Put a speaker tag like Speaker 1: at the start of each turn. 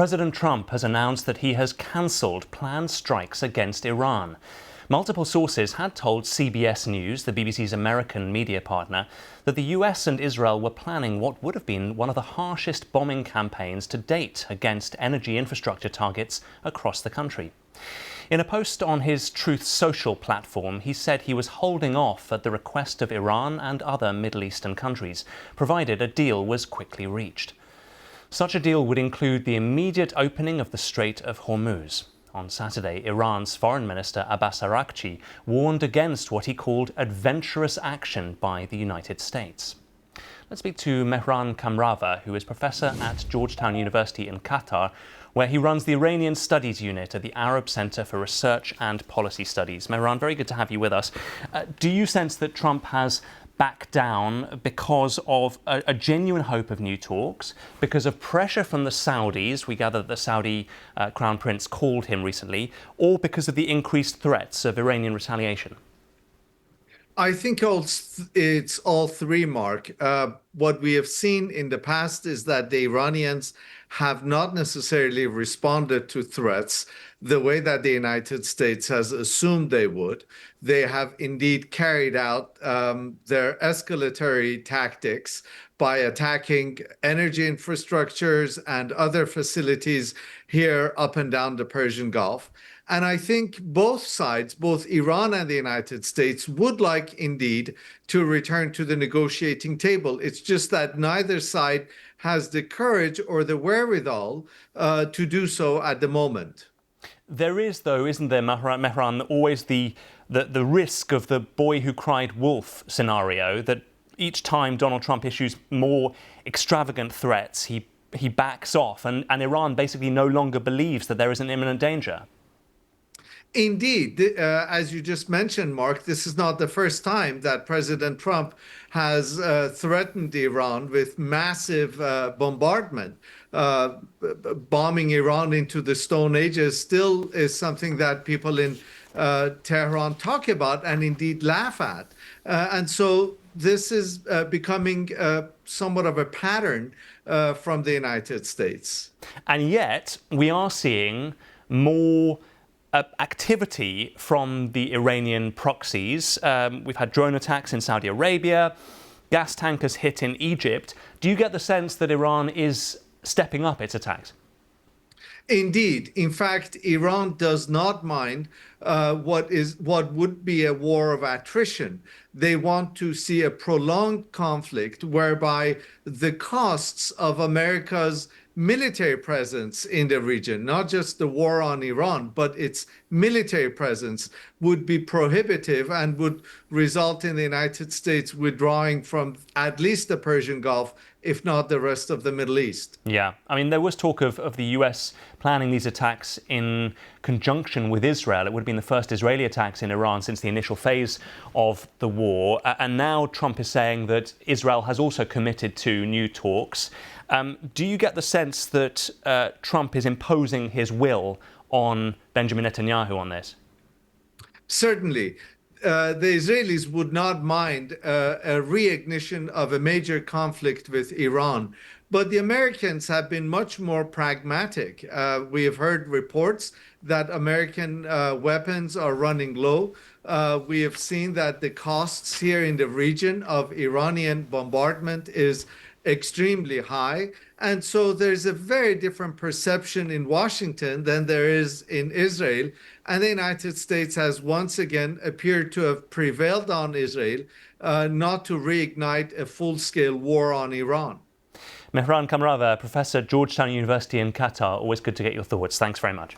Speaker 1: President Trump has announced that he has cancelled planned strikes against Iran. Multiple sources had told CBS News, the BBC's American media partner, that the US and Israel were planning what would have been one of the harshest bombing campaigns to date against energy infrastructure targets across the country. In a post on his Truth Social platform, he said he was holding off at the request of Iran and other Middle Eastern countries, provided a deal was quickly reached. Such a deal would include the immediate opening of the Strait of Hormuz. On Saturday, Iran's Foreign Minister Abbas Araghchi warned against what he called adventurous action by the United States. Let's speak to Mehran Kamrava, who is professor at Georgetown University in Qatar, where he runs the Iranian Studies Unit at the Arab Center for Research and Policy Studies. Mehran, very good to have you with us. Do you sense that Trump has backed down because of a genuine hope of new talks, because of pressure from the Saudis, we gather that the Saudi Crown Prince called him recently, or because of the increased threats of Iranian retaliation?
Speaker 2: I think it's all three, Mark. What we have seen in the past is that the Iranians have not necessarily responded to threats the way that the United States has assumed they would. They have indeed carried out their escalatory tactics by attacking energy infrastructures and other facilities here up and down the Persian Gulf. And I think both sides, both Iran and the United States, would like indeed to return to the negotiating table. It's just that neither side has the courage or the wherewithal to do so at the moment.
Speaker 1: There is, though, isn't there, Mehran, always the risk of the boy who cried wolf scenario, that each time Donald Trump issues more extravagant threats, he backs off, and Iran basically no longer believes that there is an imminent danger.
Speaker 2: Indeed, as you just mentioned, Mark, this is not the first time that President Trump has threatened Iran with massive bombardment. Bombing Iran into the Stone Ages still is something that people in Tehran talk about and indeed laugh at. And so this is becoming somewhat of a pattern from the United States.
Speaker 1: And yet we are seeing more activity from the Iranian proxies. We've had drone attacks in Saudi Arabia, gas tankers hit in Egypt. Do you get the sense that Iran is stepping up its attacks?
Speaker 2: Indeed. In fact, Iran does not mind what would be a war of attrition. They want to see a prolonged conflict whereby the costs of America's military presence in the region, not just the war on Iran, but its military presence, would be prohibitive and would result in the United States withdrawing from at least the Persian Gulf, if not the rest of the Middle East.
Speaker 1: Yeah, I mean, there was talk of the US planning these attacks in conjunction with Israel. It would have been the first Israeli attacks in Iran since the initial phase of the war. And now Trump is saying that Israel has also committed to new talks. Do you get the sense that Trump is imposing his will on Benjamin Netanyahu on this?
Speaker 2: Certainly. The Israelis would not mind a reignition of a major conflict with Iran. But the Americans have been much more pragmatic. We have heard reports that American weapons are running low. We have seen that the costs here in the region of Iranian bombardment is extremely high. And so there's a very different perception in Washington than there is in Israel. And the United States has once again appeared to have prevailed on Israel not to reignite a full-scale war on Iran.
Speaker 1: Mehran Kamrava, professor at Georgetown University in Qatar, always good to get your thoughts. Thanks very much.